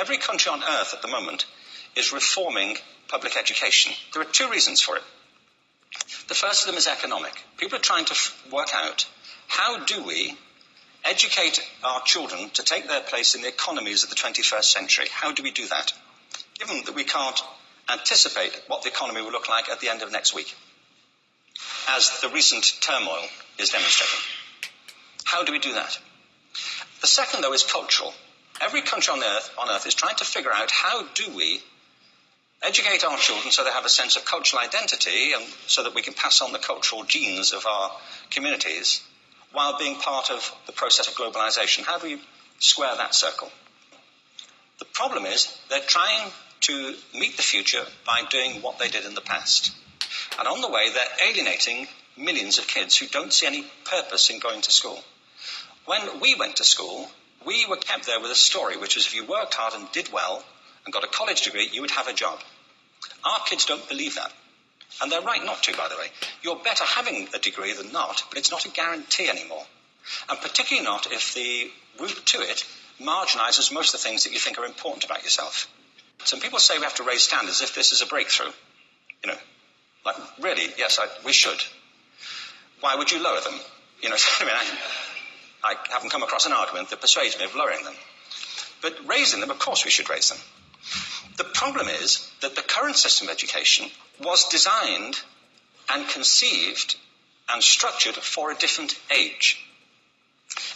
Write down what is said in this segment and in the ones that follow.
every country on earth at the moment is reforming public education. There are two reasons for it. The first of them is economic. People are trying to work out, how do we educate our children to take their place in the economies of the 21st century? How do we do that? Given that we can't anticipate what the economy will look like at the end of next week, as the recent turmoil is demonstrating. How do we do that? The second, though, is cultural. Every country on earth is trying to figure out, how do we educate our children so they have a sense of cultural identity and so that we can pass on the cultural genes of our communities while being part of the process of globalization. How do we square that circle? The problem is they're trying to meet the future by doing what they did in the past. And on the way, they're alienating millions of kids who don't see any purpose in going to school. When we went to school, we were kept there with a story, which was if you worked hard and did well and got a college degree, you would have a job. Our kids don't believe that. And they're right not to, by the way. You're better having a degree than not, but it's not a guarantee anymore. And particularly not if the route to it marginalizes most of the things that you think are important about yourself. Some people say we have to raise standards if this is a breakthrough. You know, like, really, yes, we should. Why would you lower them? You know, I haven't come across an argument that persuades me of lowering them. But raising them, of course we should raise them. The problem is that the current system of education was designed and conceived and structured for a different age.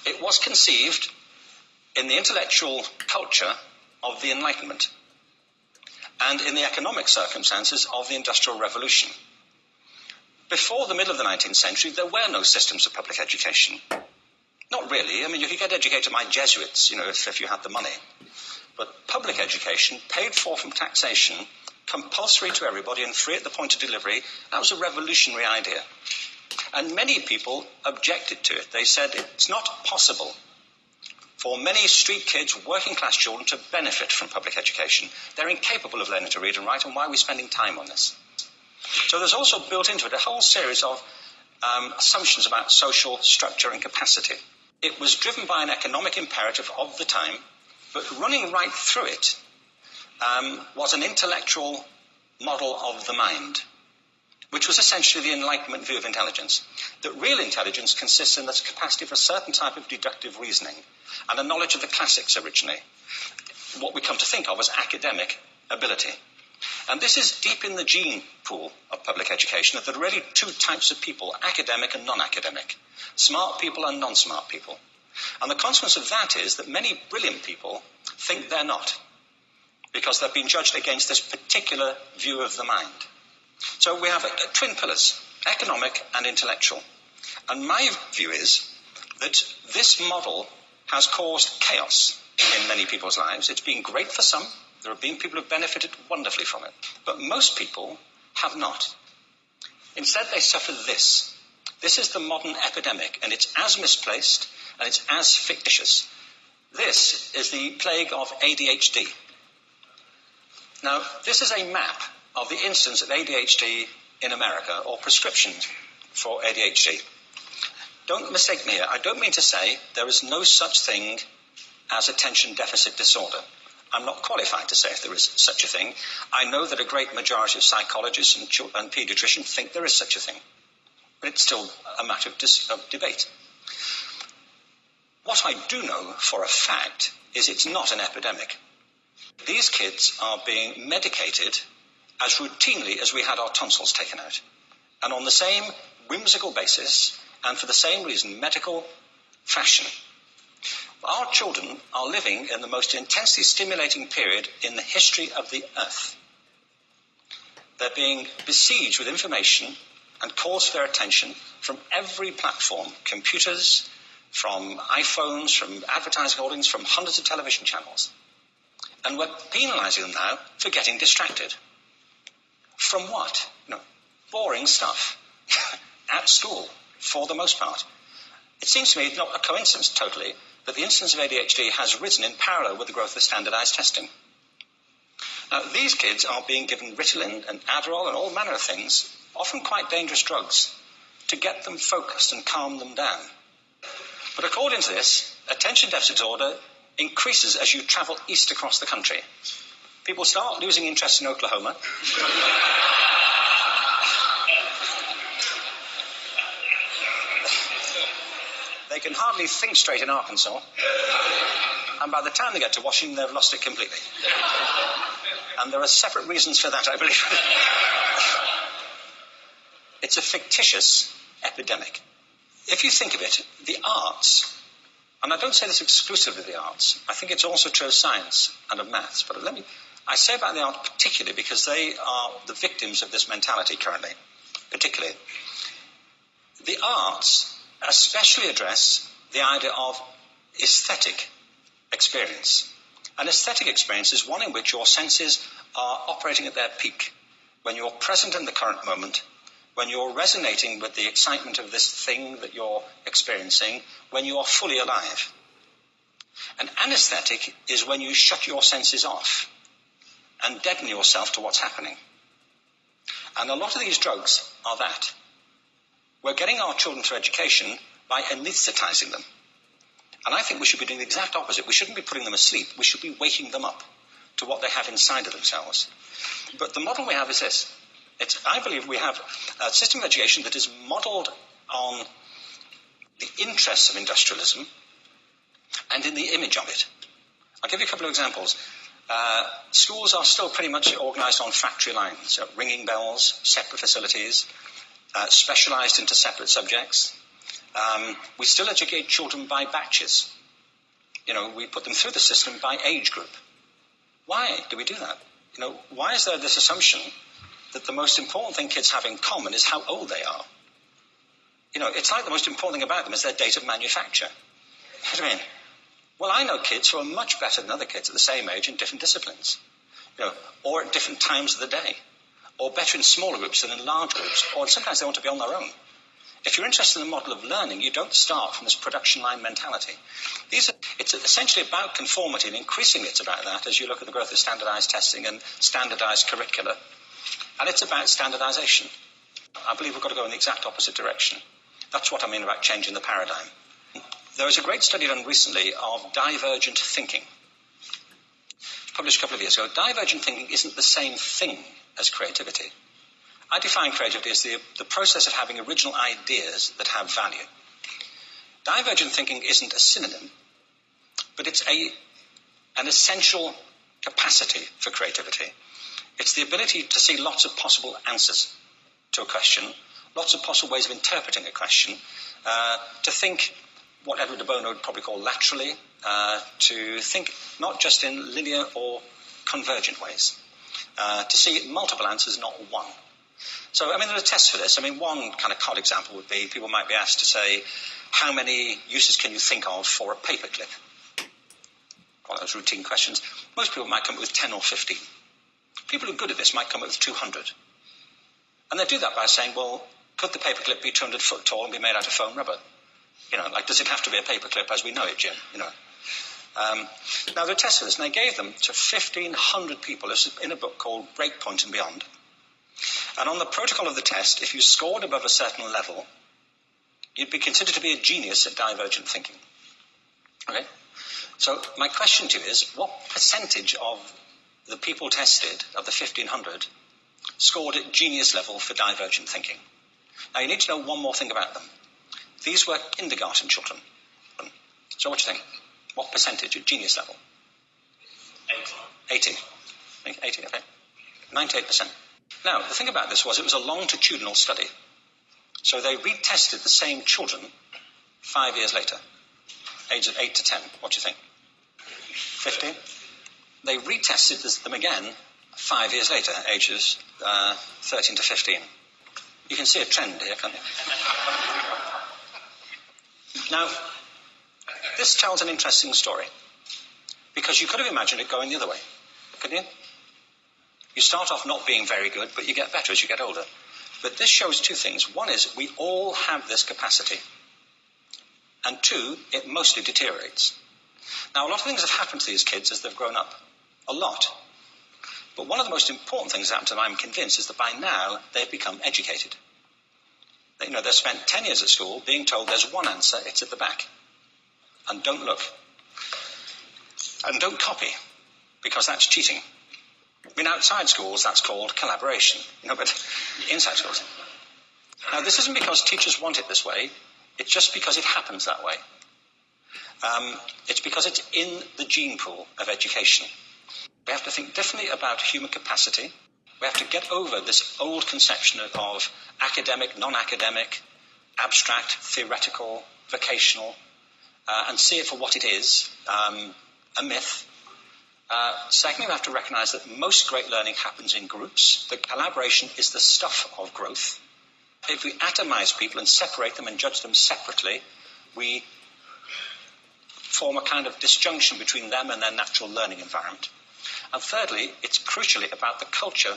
It was conceived in the intellectual culture of the Enlightenment and in the economic circumstances of the Industrial Revolution. Before the middle of the 19th century, there were no systems of public education. Not really. I mean, you could get educated by Jesuits, you know, if you had the money. But public education, paid for from taxation, compulsory to everybody and free at the point of delivery, that was a revolutionary idea. And many people objected to it. They said it's not possible for many street kids, working class children, to benefit from public education. They're incapable of learning to read and write, and why are we spending time on this? So there's also built into it a whole series of assumptions about social structure and capacity. It was driven by an economic imperative of the time, but running right through it was an intellectual model of the mind, which was essentially the Enlightenment view of intelligence. That real intelligence consists in the capacity for a certain type of deductive reasoning and a knowledge of the classics originally. What we come to think of as academic ability. And this is deep in the gene pool of public education, that there are really two types of people, academic and non-academic, smart people and non-smart people. And the consequence of that is that many brilliant people think they're not, because they've been judged against this particular view of the mind. So we have twin pillars, economic and intellectual. And my view is that this model has caused chaos in many people's lives. It's been great for some. There have been people who have benefited wonderfully from it. But most people have not. Instead, they suffer this. This is the modern epidemic, and it's as misplaced and it's as fictitious. This is the plague of ADHD. Now, this is a map of the incidence of ADHD in America, or prescriptions for ADHD. Don't mistake me here. I don't mean to say there is no such thing as attention deficit disorder. I'm not qualified to say if there is such a thing. I know that a great majority of psychologists and paediatricians think there is such a thing. But it's still a matter of debate. What I do know for a fact is it's not an epidemic. These kids are being medicated as routinely as we had our tonsils taken out. And on the same whimsical basis, and for the same reason, medical fashion. Our children are living in the most intensely stimulating period in the history of the earth. They're being besieged with information and calls for their attention from every platform, computers, from iPhones, from advertising holdings, from hundreds of television channels. And we're penalizing them now for getting distracted. From what? Boring stuff at school, for the most part. It seems to me not a coincidence totally that the incidence of ADHD has risen in parallel with the growth of standardized testing. Now, these kids are being given Ritalin and Adderall and all manner of things, often quite dangerous drugs, to get them focused and calm them down. But according to this, attention deficit disorder increases as you travel east across the country. People start losing interest in Oklahoma. They can hardly think straight in Arkansas. And by the time they get to Washington, they've lost it completely. And there are separate reasons for that, I believe. It's a fictitious epidemic. If you think of it, the arts, and I don't say this exclusively of the arts, I think it's also true of science and of maths, but I say about the arts particularly because they are the victims of this mentality currently, particularly. The arts especially address the idea of aesthetic experience. An aesthetic experience is one in which your senses are operating at their peak, when you're present in the current moment, when you're resonating with the excitement of this thing that you're experiencing, when you are fully alive. An anesthetic is when you shut your senses off and deaden yourself to what's happening. And a lot of these drugs are that. We're getting our children through education by anesthetizing them. And I think we should be doing the exact opposite. We shouldn't be putting them asleep. We should be waking them up to what they have inside of themselves. But the model we have is this. I believe we have a system of education that is modelled on the interests of industrialism and in the image of it. I'll give you a couple of examples. Schools are still pretty much organised on factory lines, so ringing bells, separate facilities, specialised into separate subjects. We still educate children by batches. We put them through the system by age group. Why do we do that? Why is there this assumption that the most important thing kids have in common is how old they are? It's like the most important thing about them is their date of manufacture. You know what I mean? Well, I know kids who are much better than other kids at the same age in different disciplines, or at different times of the day, or better in smaller groups than in large groups, or sometimes they want to be on their own. If you're interested in the model of learning, you don't start from this production line mentality. It's essentially about conformity, and increasingly it's about that as you look at the growth of standardized testing and standardized curricula. And it's about standardization. I believe we've got to go in the exact opposite direction. That's what I mean about changing the paradigm. There was a great study done recently of divergent thinking. Published a couple of years ago. Divergent thinking isn't the same thing as creativity. I define creativity as the process of having original ideas that have value. Divergent thinking isn't a synonym, but it's an essential capacity for creativity. It's the ability to see lots of possible answers to a question, lots of possible ways of interpreting a question, to think what Edward de Bono would probably call laterally, to think not just in linear or convergent ways, to see multiple answers, not one. So, there are tests for this. One kind of cod example would be people might be asked to say, how many uses can you think of for a paperclip? One of those routine questions. Most people might come up with 10 or 15. People who are good at this might come up with 200. And they do that by saying, well, could the paperclip be 200 foot tall and be made out of foam rubber? Does it have to be a paperclip as we know it, Jim? Now, they tested this, and they gave them to 1,500 people. This is in a book called Breakpoint and Beyond. And on the protocol of the test, if you scored above a certain level, you'd be considered to be a genius at divergent thinking. Okay? So my question to you is, what percentage of the people tested, of the 1,500, scored at genius level for divergent thinking? Now, you need to know one more thing about them. These were kindergarten children. So what do you think? What percentage at genius level? 80. 80, okay. 98%. Now, the thing about this was it was a longitudinal study. So they retested the same children 5 years later, ages of 8 to 10. What do you think? 15? They retested them again 5 years later, ages 13 to 15. You can see a trend here, can't you? Now, this tells an interesting story, because you could have imagined it going the other way, couldn't you? You start off not being very good, but you get better as you get older. But this shows two things. One is we all have this capacity. And two, it mostly deteriorates. Now, a lot of things have happened to these kids as they've grown up. A lot. But one of the most important things that happened to them, I'm convinced, is that by now they've become educated. They've spent 10 years at school being told there's one answer, it's at the back. And don't look. And don't copy, because that's cheating. I mean, outside schools, that's called collaboration, but inside schools. Now, this isn't because teachers want it this way. It's just because it happens that way. It's because it's in the gene pool of education. We have to think differently about human capacity. We have to get over this old conception of academic, non-academic, abstract, theoretical, vocational, and see it for what it is, a myth. Secondly, we have to recognize that most great learning happens in groups, that collaboration is the stuff of growth. If we atomize people and separate them and judge them separately, we form a kind of disjunction between them and their natural learning environment. And thirdly, it's crucially about the culture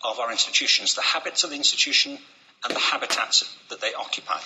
of our institutions, the habits of the institution and the habitats that they occupy.